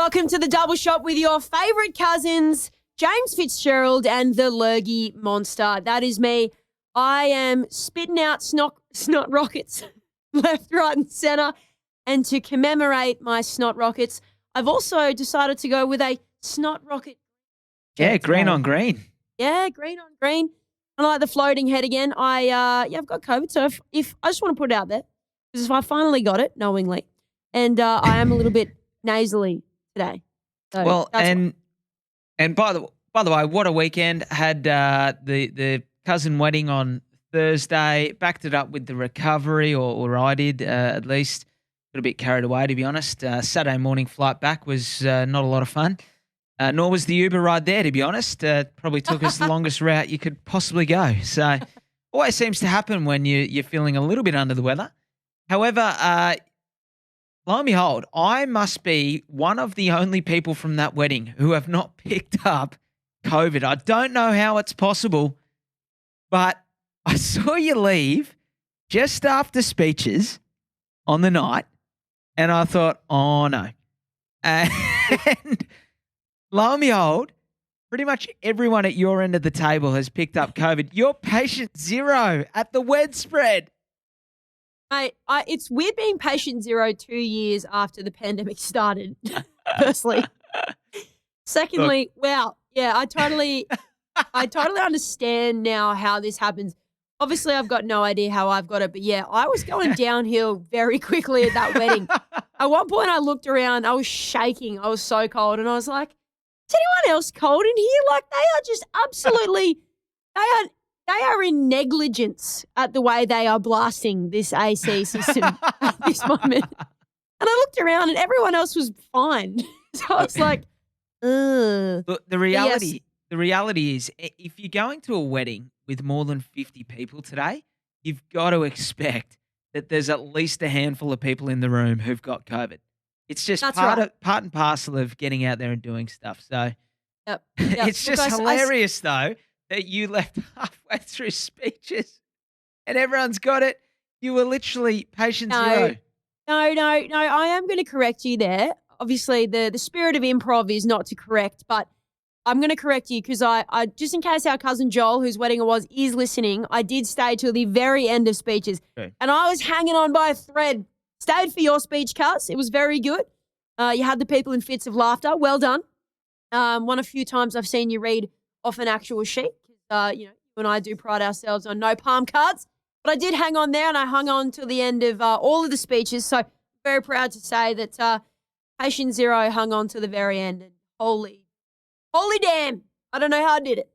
Welcome to the Double Shot with your favourite cousins, James Fitzgerald and the Lurgy Monster. That is me. I am spitting out snot rockets left, right and centre. And to commemorate my snot rockets, I've also decided to go with a snot rocket. Yeah, green on green. Yeah, green on green. I like the floating head again. I've got COVID, so if I just want to put it out there, because if I finally got it knowingly, and I am a little bit nasally today. So well, and by the way, what a weekend. Had the cousin wedding on Thursday, backed it up with the recovery, or I did at least. Got a bit carried away, to be honest. Saturday morning flight back was not a lot of fun. Nor was the Uber ride there, to be honest. Probably took us the longest route you could possibly go. So always seems to happen when you're feeling a little bit under the weather. However, lo and behold, I must be one of the only people from that wedding who have not picked up COVID. I don't know how it's possible, but I saw you leave just after speeches on the night, and I thought, oh no. And lo and behold, pretty much everyone at your end of the table has picked up COVID. You're patient zero at the wed spread. Mate, it's weird being patient zero 2 years after the pandemic started, firstly. Secondly, wow, yeah, I totally understand now how this happens. Obviously, I've got no idea how I've got it, but yeah, I was going downhill very quickly at that wedding. At one point, I looked around, I was shaking, I was so cold, and I was like, is anyone else cold in here? Like, they are just absolutely, they are in negligence at the way they are blasting this AC system at this moment. And I looked around, and everyone else was fine. So I was like, ugh. Look, the reality is, if you're going to a wedding with more than 50 people today, you've got to expect that there's at least a handful of people in the room who've got COVID. It's just part and parcel of getting out there and doing stuff. So yep. It's just hilarious, though, that you left halfway through speeches and everyone's got it. You were literally patient zero. No. I am going to correct you there. Obviously, the spirit of improv is not to correct, but I'm going to correct you because I just in case our cousin Joel, whose wedding it was, is listening, I did stay till the very end of speeches. Okay. And I was hanging on by a thread. Stayed for your speech, Cuz. It was very good. You had the people in fits of laughter. Well done. One of a few times I've seen you read off an actual sheet. You and I do pride ourselves on no palm cards. But I did hang on there and I hung on till the end of all of the speeches. So very proud to say that Patient Zero hung on to the very end. And holy damn, I don't know how I did it.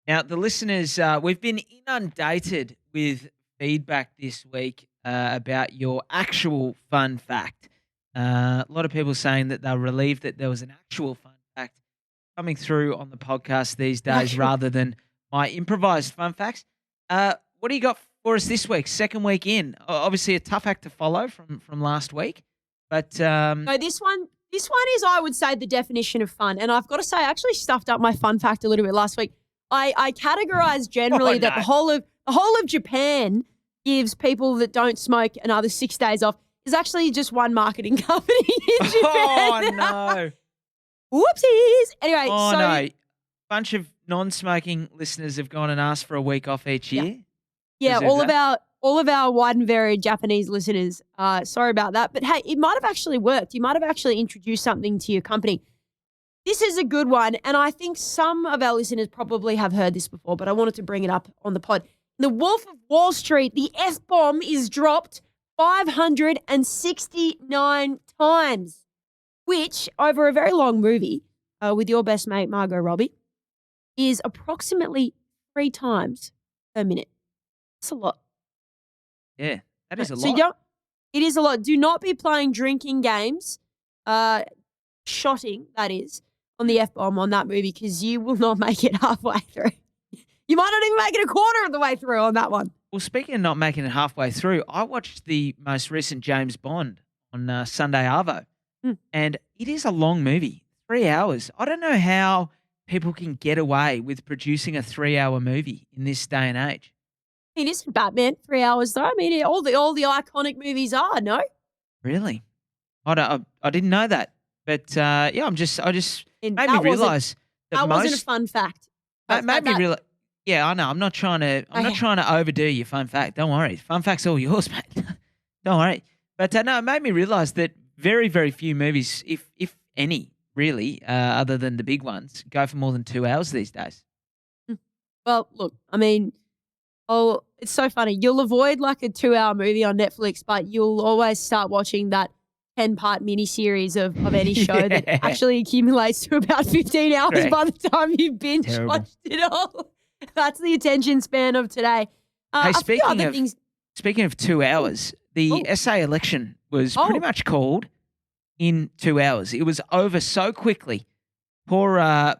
Now, the listeners, we've been inundated with feedback this week about your actual fun fact. A lot of people saying that they're relieved that there was an actual fun fact coming through on the podcast these days rather than my improvised fun facts. What do you got for us this week? Second week in. Obviously a tough act to follow from last week. But no, this one is, I would say, the definition of fun. And I've got to say, I actually stuffed up my fun fact a little bit last week. I categorized generally that the whole of Japan gives people that don't smoke another 6 days off. There's actually just one marketing company in Japan. Oh, no. Whoopsies. Anyway, no. Bunch of non-smoking listeners have gone and asked for a week off each year. Yeah, all of our wide and varied Japanese listeners, sorry about that. But, hey, it might have actually worked. You might have actually introduced something to your company. This is a good one, and I think some of our listeners probably have heard this before, but I wanted to bring it up on the pod. The Wolf of Wall Street, the F-bomb is dropped 569 times, which, over a very long movie with your best mate, Margot Robbie, is approximately 3 times per minute. That's a lot. Yeah, that is a lot. So it is a lot. Do not be playing drinking games, shotting, that is, on the F-bomb on that movie because you will not make it halfway through. You might not even make it a quarter of the way through on that one. Well, speaking of not making it halfway through, I watched the most recent James Bond on Sunday Arvo, and it is a long movie, 3 hours. I don't know how people can get away with producing a 3-hour movie in this day and age. It isn't Batman, 3 hours though. I mean, all the iconic movies are, no? Really? I didn't know that. But yeah, I just And made me realize that wasn't a fun fact. made me realize. Yeah, I know. I'm not trying Okay. to overdo your fun fact. Don't worry. Fun fact's all yours, mate. Don't worry. But no, it made me realize that very, very few movies, if any, really, other than the big ones, go for more than 2 hours these days. Well, look, I mean, it's so funny. You'll avoid like a 2-hour movie on Netflix, but you'll always start watching that 10-part miniseries of any show that Yeah. actually accumulates to about 15 hours Correct. by the time you've binge Terrible. watched it all. That's the attention span of today. Hey, A few other things. speaking of 2 hours, the SA election was pretty much called in 2 hours. It was over so quickly. Poor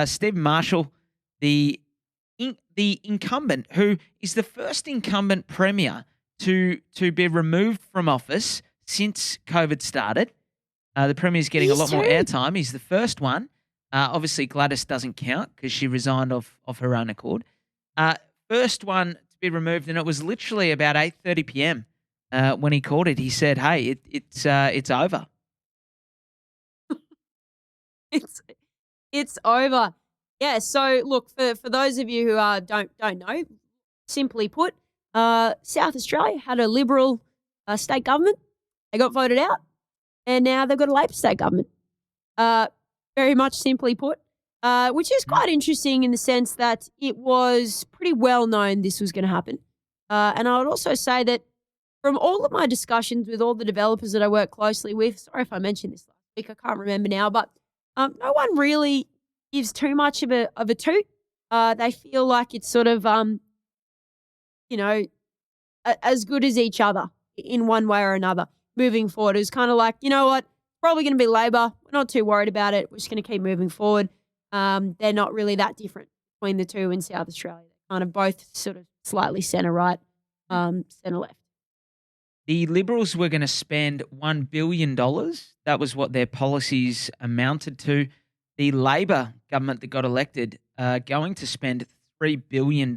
Stephen Marshall, the incumbent, who is the first incumbent premier to be removed from office since COVID started. The premier's getting a lot more airtime. He's the first one. Obviously, Gladys doesn't count because she resigned of her own accord. First one to be removed, and it was literally about 8:30 p.m. When he called it. He said, "Hey, it's over." It's over. Yeah. So look, for those of you who don't know, simply put, South Australia had a Liberal state government. They got voted out, and now they've got a Labor state government. Very much simply put, which is quite interesting in the sense that it was pretty well known this was going to happen. And I would also say that from all of my discussions with all the developers that I work closely with, sorry if I mentioned this last week, I can't remember now, but no one really gives too much of a toot. They feel like it's sort of, as good as each other in one way or another moving forward. It was kind of like, you know what, probably going to be Labor. We're not too worried about it. We're just going to keep moving forward. They're not really that different between the two in South Australia. They're kind of both sort of slightly centre-right, centre-left. The Liberals were going to spend $1 billion. That was what their policies amounted to. The Labor government that got elected going to spend $3 billion,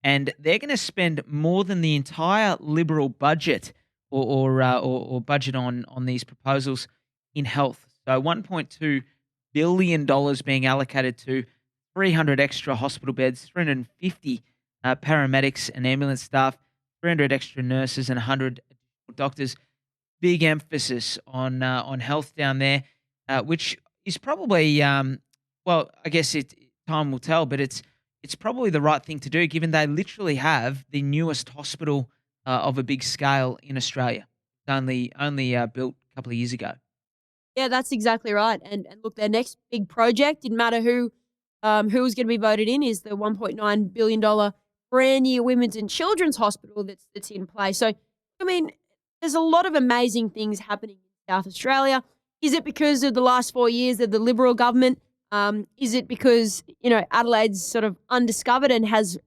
and they're going to spend more than the entire Liberal budget or budget on these proposals in health. So $1.2 billion being allocated to 300 extra hospital beds, 350 paramedics and ambulance staff, 300 extra nurses, and 100 doctors. Big emphasis on health down there, which is probably well, I guess time will tell, but it's probably the right thing to do, given they literally have the newest hospital of a big scale in Australia. It's only built a couple of years ago. Yeah, that's exactly right. And look, their next big project, didn't matter who was going to be voted in, is the $1.9 billion brand new women's and children's hospital that's in place. So, I mean, there's a lot of amazing things happening in South Australia. Is it because of the last 4 years of the Liberal government? Is it because, Adelaide's sort of undiscovered and has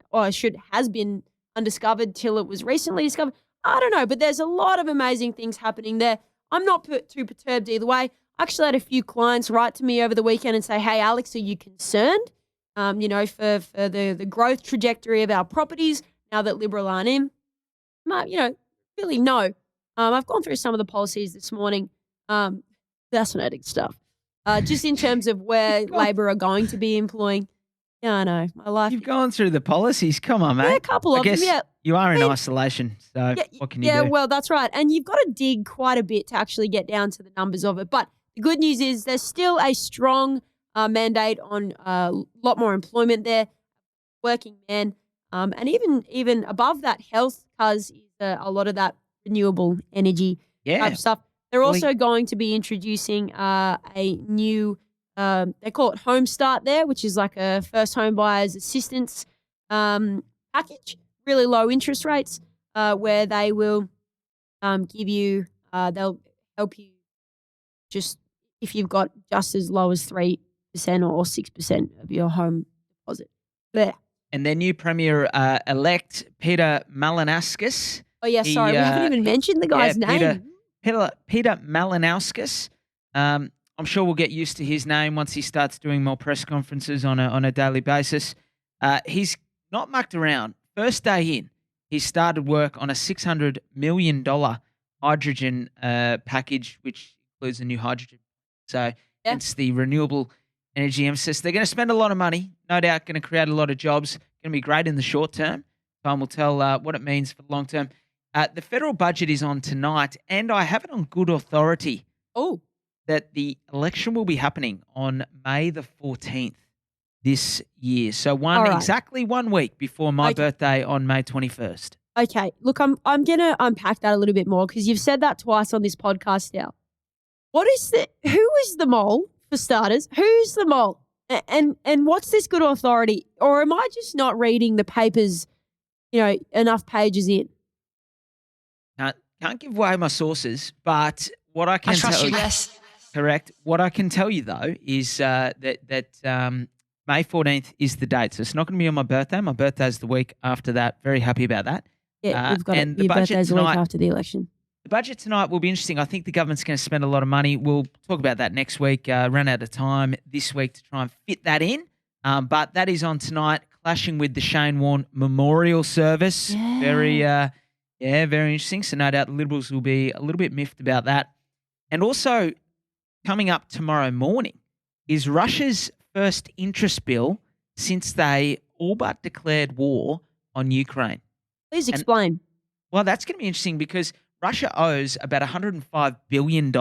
been undiscovered till it was recently discovered? I don't know, but there's a lot of amazing things happening there. I'm not too perturbed either way. I actually had a few clients write to me over the weekend and say, "Hey, Alex, are you concerned, for the growth trajectory of our properties now that Liberal aren't in?" Really no. I've gone through some of the policies this morning. Fascinating stuff. Just in terms of where Labor are going to be employing. Yeah, I know. My life. You've gone through the policies. Come on, mate. Yeah, a couple of them, yeah. You are in isolation, so what can you do? Yeah, well, that's right. And you've got to dig quite a bit to actually get down to the numbers of it. But the good news is there's still a strong mandate on a lot more employment there, working men, and even above that, health, because a lot of that renewable energy type stuff. They're also going to be introducing a new, they call it Home Start there, which is like a first home buyer's assistance package, really low interest rates, where they will give you, they'll help you just if you've got just as low as 3% or 6% of your home deposit. There. And their new premier elect, Peter Malinauskas. Oh, yeah, sorry. We haven't even mentioned the guy's name. Peter Malinauskas. I'm sure we'll get used to his name once he starts doing more press conferences on a daily basis. He's not mucked around. First day in, he started work on a $600 million hydrogen package, which includes a new hydrogen So hence the renewable energy emphasis. They're going to spend a lot of money, no doubt going to create a lot of jobs, going to be great in the short term. Time will tell what it means for the long term. The federal budget is on tonight, and I have it on good authority that the election will be happening on May the 14th this year. So exactly 1 week before my birthday on May 21st. Okay, look, I'm going to unpack that a little bit more because you've said that twice on this podcast now. Who is the mole, for starters? Who's the mole? And what's this good authority? Or am I just not reading the papers, enough pages in? Can't give away my sources, but what I can tell you, correct. What I can tell you though is that May 14th is the date, so it's not going to be on my birthday. My birthday's the week after that. Very happy about that. Yeah, we've got it. Your birthday's the week after the election. The budget tonight will be interesting. I think the government's going to spend a lot of money. We'll talk about that next week. Run out of time this week to try and fit that in, but that is on tonight, clashing with the Shane Warne Memorial Service. Yeah. Very interesting. So no doubt the Liberals will be a little bit miffed about that. And also coming up tomorrow morning is Russia's first interest bill since they all but declared war on Ukraine. Please explain. Well, that's going to be interesting because Russia owes about $105 billion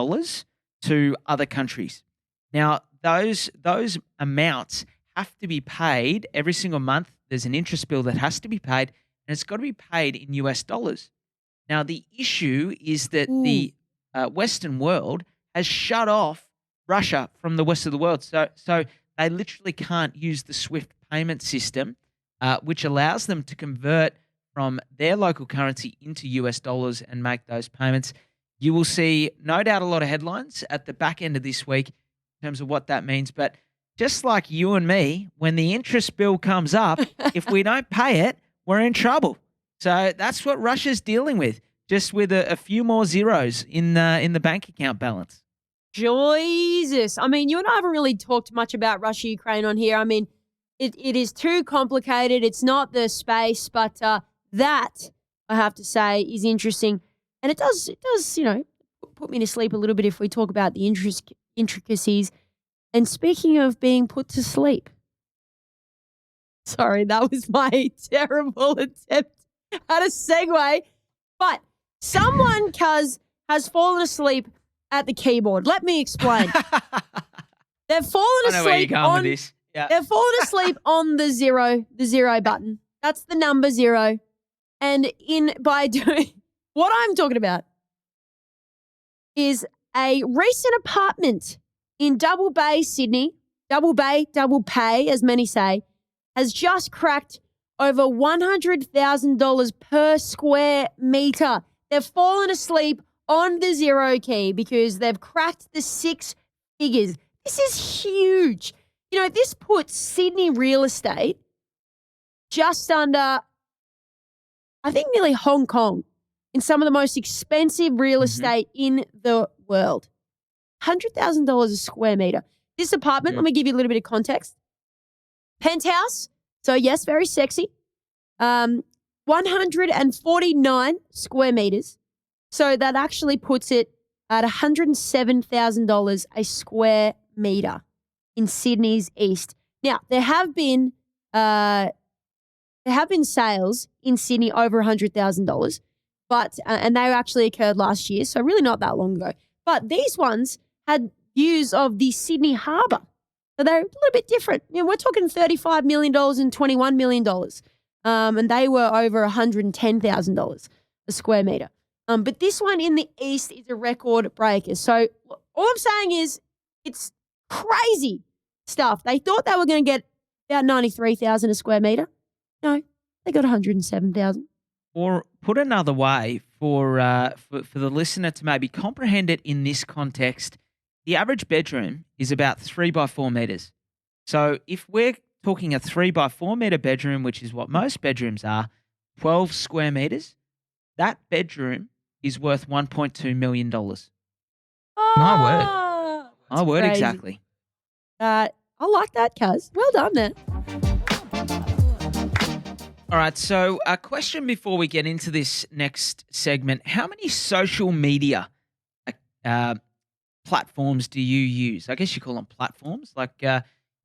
to other countries. Now, those amounts have to be paid every single month. There's an interest bill that has to be paid, and it's got to be paid in US dollars. Now, the issue is that the Western world has shut off Russia from the rest of the world. So they literally can't use the SWIFT payment system, which allows them to convert from their local currency into US dollars and make those payments. You will see, no doubt, a lot of headlines at the back end of this week in terms of what that means. But just like you and me, when the interest bill comes up, if we don't pay it, we're in trouble. So that's what Russia's dealing with, just with a few more zeros in the bank account balance. Jesus. I mean, you and I haven't really talked much about Russia-Ukraine on here. I mean, it is too complicated. It's not the space, but that, I have to say, is interesting. And it does, put me to sleep a little bit if we talk about the intricacies. And speaking of being put to sleep. Sorry, that was my terrible attempt at a segue. But someone, Cuz, has fallen asleep at the keyboard. Let me explain. They've fallen asleep. I know where you're going with this. Yeah. They've fallen asleep on the zero button. That's the number 0. And by doing what I'm talking about is a recent apartment in Double Bay, Sydney, Double Pay, as many say, has just cracked over $100,000 per square meter. They've fallen asleep on the 0 key because they've cracked the 6 figures. This is huge. This puts Sydney real estate just under, I think, nearly Hong Kong in some of the most expensive real estate in the world. $100,000 a square meter. This apartment, let me give you a little bit of context. Penthouse, so yes, very sexy. 149 square meters. So that actually puts it at $107,000 a square meter in Sydney's east. Now, there have been sales in Sydney over $100,000, but and they actually occurred last year, so really not that long ago. But these ones had views of the Sydney Harbour, so they're a little bit different. We're talking $35 million and $21 million, and they were over $110,000 a square meter. But this one in the east is a record breaker. So all I'm saying is it's crazy stuff. They thought they were going to get about $93,000 a square meter. No, they got $107,000. Or put another way for the listener to maybe comprehend it in this context, the average bedroom is about 3 by 4 meters. So if we're talking a 3 by 4 meter bedroom, which is what most bedrooms are, 12 square meters, that bedroom is worth $1.2 million. My word. My word, crazy. exactly. I like that, Kaz. Well done there. All right, so a question before we get into this next segment. How many social media platforms do you use? I guess you call them platforms. Like you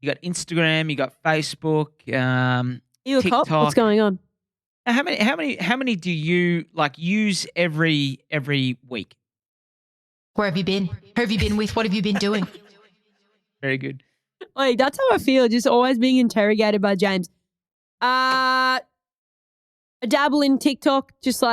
got Instagram, you got Facebook, You a cop? What's TikTok. going on? How many do you like use every week? Where have you been? Who have you been with? What have you been doing? Very good. Like, that's how I feel, just always being interrogated by James. I dabble in TikTok, just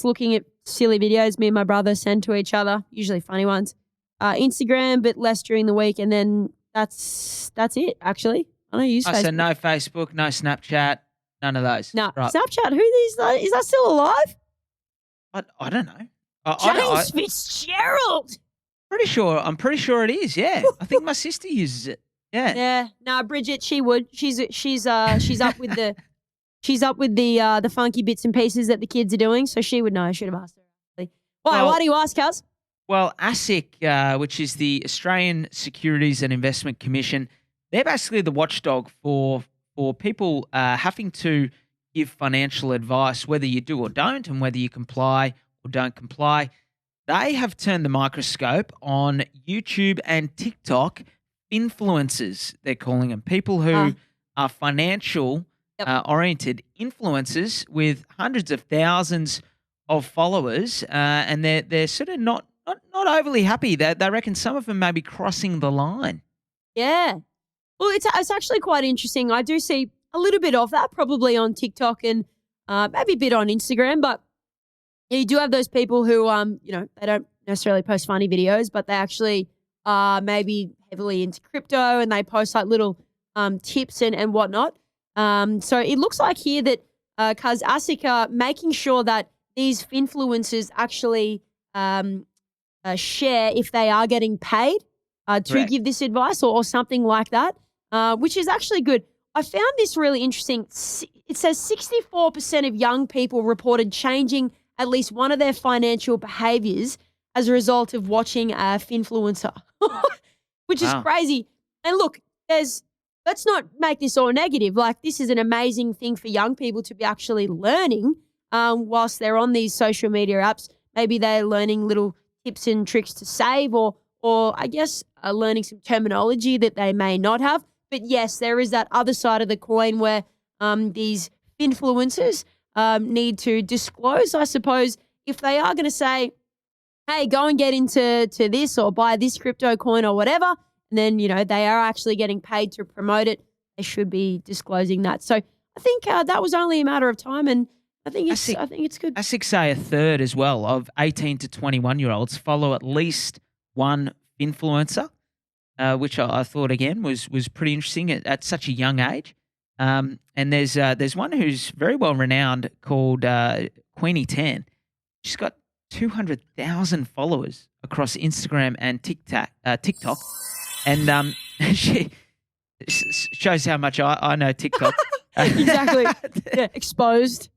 looking at silly videos me and my brother send to each other, usually funny ones. Instagram, but less during the week, and then that's it, actually. I don't use Facebook. So no Facebook, no Snapchat, none of those. No, Right. Snapchat, is that still alive? I don't know. James Fitzgerald. I'm pretty sure it is. Yeah, I think my sister uses it. Yeah. Yeah. No, Bridget, she would. She's up with the funky bits and pieces that the kids are doing, so she would know. I should have asked her. Why do you ask, Cuz? Well, ASIC, which is the Australian Securities and Investment Commission, they're basically the watchdog for people having to give financial advice, whether you do or don't, and whether you comply or don't comply. They have turned the microscope on YouTube and TikTok influencers, they're calling them. People who are financial oriented influencers with hundreds of thousands of followers, and they're sort of not overly happy. They reckon some of them may be crossing the line. Yeah. Well, it's actually quite interesting. I do see a little bit of that probably on TikTok and maybe a bit on Instagram, but you do have those people who, they don't necessarily post funny videos, but they actually are maybe heavily into crypto and they post like little tips and whatnot. So it looks like here that Kaz ASIC are making sure that these finfluencers actually share if they are getting paid to give this advice or something like that, which is actually good. I found this really interesting. It says 64% of young people reported changing at least one of their financial behaviors as a result of watching a finfluencer, which is crazy. And look, let's not make this all negative. Like, this is an amazing thing for young people to be actually learning whilst they're on these social media apps. Maybe they're learning little tips and tricks to save or I guess learning some terminology that they may not have. But yes, there is that other side of the coin where these influencers need to disclose, I suppose, if they are going to say, hey, go and get into this or buy this crypto coin or whatever, and then, they are actually getting paid to promote it, they should be disclosing that. So I think that was only a matter of time, and I think it's good. ASIC say a third as well of 18 to 21-year-olds follow at least one influencer, which I thought, again, was pretty interesting at such a young age. And there's one who's very well renowned called Queenie 10. She's got 200,000 followers across Instagram and TikTok, and she shows how much I know TikTok. Exactly. Yeah, exposed.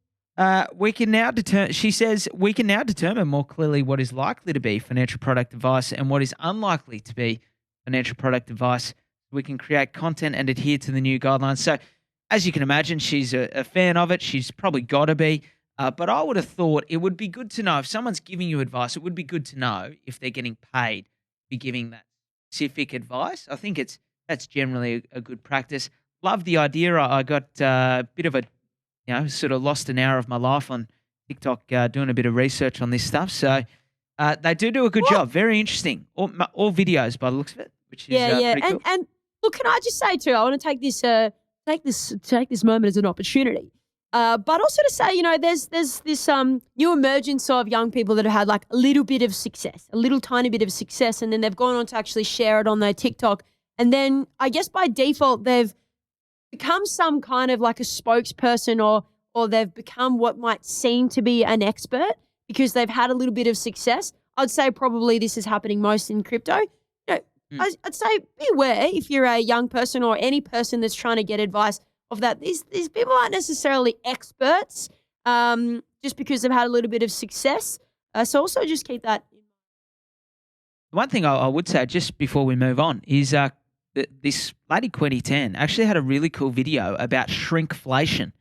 We can now she says we can now determine more clearly what is likely to be financial product advice and what is unlikely to be financial product advice. We can create content and adhere to the new guidelines. So, as you can imagine, she's a fan of it. She's probably got to be. But I would have thought it would be good to know if someone's giving you advice, it would be good to know if they're getting paid to be giving that specific advice. I think that's generally a good practice. Love the idea. I got a bit of sort of lost an hour of my life on TikTok doing a bit of research on this stuff. So they do a good job. Very interesting. All videos by the looks of it, which is pretty cool. And look, can I just say too, I want to take this moment as an opportunity. But also to say, there's this new emergence of young people that have had like a little bit of success, a little tiny bit of success, and then they've gone on to actually share it on their TikTok. And then I guess by default, they've become some kind of like a spokesperson or they've become what might seem to be an expert because they've had a little bit of success. I'd say probably this is happening most in crypto. I'd say beware if you're a young person or any person that's trying to get advice of that. These people aren't necessarily experts just because they've had a little bit of success. So also just keep that in mind. One thing I would say just before we move on is this lady Queenie 10 actually had a really cool video about shrinkflation,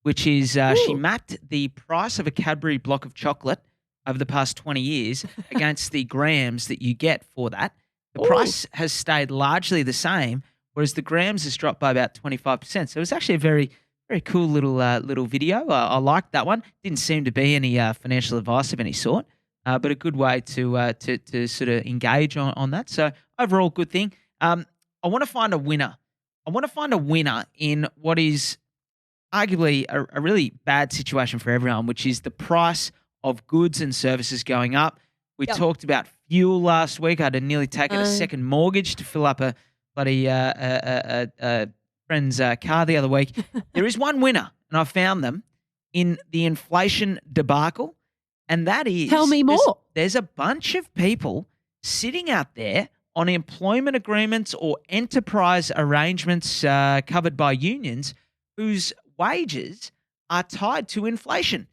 which is she mapped the price of a Cadbury block of chocolate over the past 20 years against the grams that you get for that. The price has stayed largely the same, whereas the grams has dropped by about 25%. So it's actually a very, very cool little video. I liked that one. Didn't seem to be any financial advice of any sort, but a good way to sort of engage on that. So overall, good thing. I want to find a winner. I want to find a winner in what is arguably a really bad situation for everyone, which is the price of goods and services going up. We talked about fuel last week. I had to nearly take out a second mortgage to fill up a bloody friend's car the other week. There is one winner, and I found them in the inflation debacle, and that is— Tell me more. There's a bunch of people sitting out there on employment agreements or enterprise arrangements covered by unions whose wages are tied to inflation.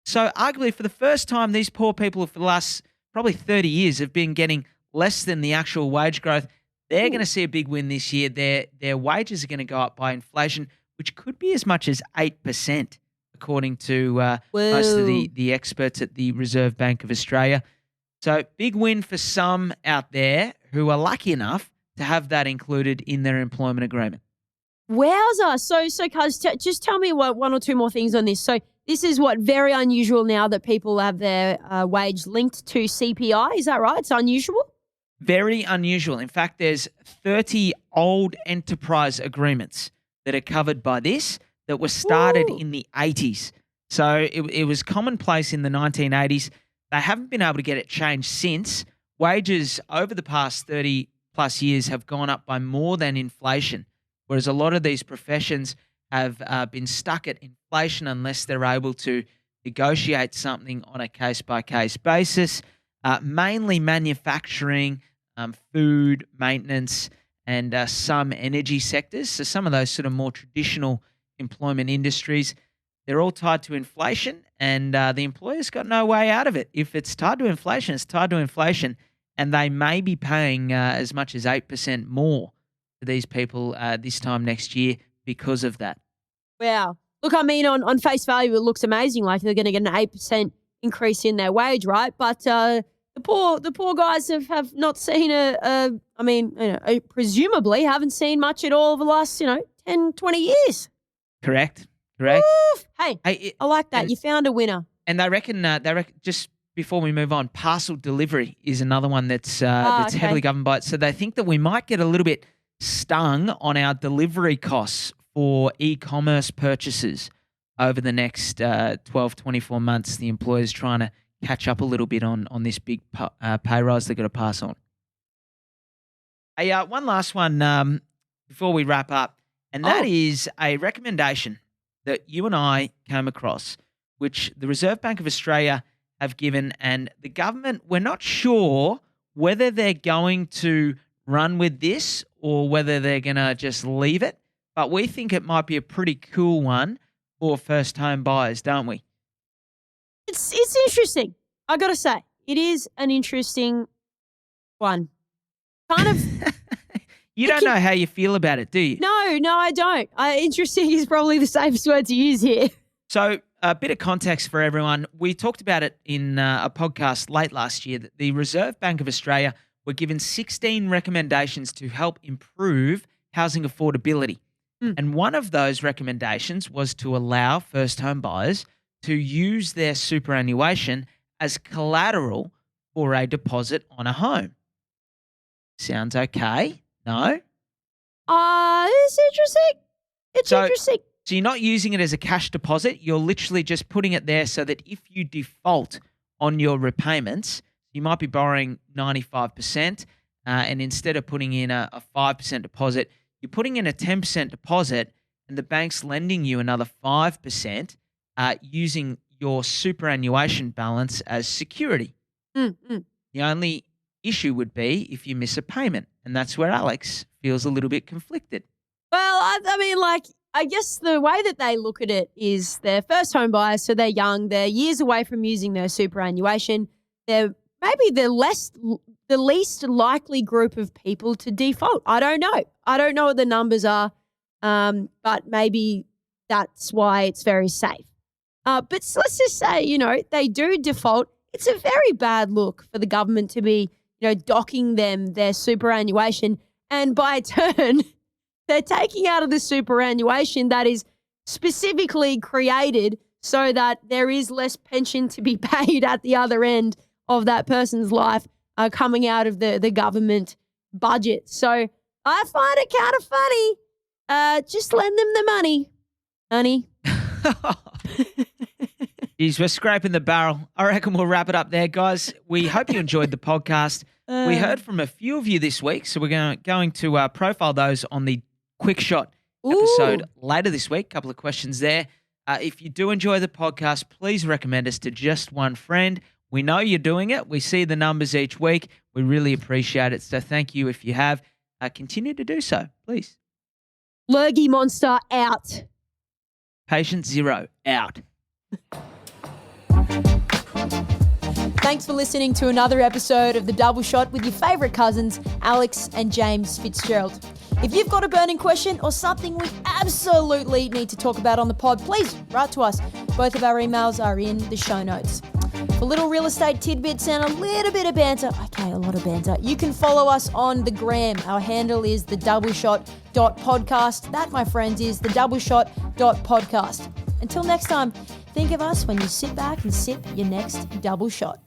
So arguably for the first time, these poor people for the last probably 30 years have been getting less than the actual wage growth. They're going to see a big win this year. Their wages are going to go up by inflation, which could be as much as 8%, according to most of the experts at the Reserve Bank of Australia. So big win for some out there who are lucky enough to have that included in their employment agreement. Wowza. So Cuz, just tell me one or two more things on this. So this is very unusual now that people have their wage linked to CPI. Is that right? It's unusual? Very unusual. In fact, there's 30 old enterprise agreements that are covered by this that were started in the 80s. So it was commonplace in the 1980s. They haven't been able to get it changed since. Wages over the past 30 plus years have gone up by more than inflation, whereas a lot of these professions have been stuck at inflation unless they're able to negotiate something on a case-by-case basis. Mainly manufacturing, food, maintenance, and some energy sectors. So some of those sort of more traditional employment industries, they're all tied to inflation, and the employer's got no way out of it. If it's tied to inflation, it's tied to inflation, and they may be paying as much as 8% more to these people this time next year because of that. Wow. Look, I mean, on face value, it looks amazing. Like they're going to get an 8% increase in their wage, right? But the poor guys have not seen presumably haven't seen much at all over the last 10, 20 years. Correct. Oof. Hey, I like that. You found a winner. And they reckon just before we move on, parcel delivery is another one that's heavily governed by it. So they think that we might get a little bit stung on our delivery costs for e-commerce purchases over the next 12, 24 months. The employer's trying to catch up a little bit on this big pay rise they've got to pass on. Hey, one last one before we wrap up, and that is a recommendation that you and I came across, which the Reserve Bank of Australia have given, and the government, we're not sure whether they're going to run with this or whether they're going to just leave it, but we think it might be a pretty cool one for first-home buyers, don't we? It's interesting. I got to say, it is an interesting one. Kind of. You don't know how you feel about it, do you? No, I don't. Interesting is probably the safest word to use here. So a bit of context for everyone. We talked about it in a podcast late last year that the Reserve Bank of Australia were given 16 recommendations to help improve housing affordability. And one of those recommendations was to allow first-home buyers to use their superannuation as collateral for a deposit on a home. Sounds okay? No? It's interesting. It's interesting. So you're not using it as a cash deposit. You're literally just putting it there so that if you default on your repayments, you might be borrowing 95%, and instead of putting in a 5% deposit, you're putting in a 10% deposit, and the bank's lending you another 5% using your superannuation balance as security. The only issue would be if you miss a payment, and that's where Alex feels a little bit conflicted. Well, I guess the way that they look at it is they're first home buyers, so they're young, they're years away from using their superannuation. They're maybe the least likely group of people to default. I don't know. I don't know what the numbers are, but maybe that's why it's very safe. But let's just say, they do default. It's a very bad look for the government to be docking them their superannuation. And by turn, they're taking out of the superannuation that is specifically created so that there is less pension to be paid at the other end of that person's life coming out of the government budget. So I find it kind of funny. Just lend them the money, honey. Jeez, we're scraping the barrel. I reckon we'll wrap it up there, guys. We hope you enjoyed the podcast. We heard from a few of you this week, so we're going to profile those on the Quick Shot episode later this week. A couple of questions there. If you do enjoy the podcast, please recommend us to just one friend. We know you're doing it. We see the numbers each week. We really appreciate it. So thank you if you have. Continue to do so, please. Lurgy monster out. Patient zero out. Thanks for listening to another episode of The Double Shot with your favourite cousins, Alex and James Fitzgerald. If you've got a burning question or something we absolutely need to talk about on the pod, please write to us. Both of our emails are in the show notes. For little real estate tidbits and a little bit of banter, okay, a lot of banter, you can follow us on the gram. Our handle is thedoubleshot.podcast. That, my friends, is thedoubleshot.podcast. Until next time, think of us when you sit back and sip your next double shot.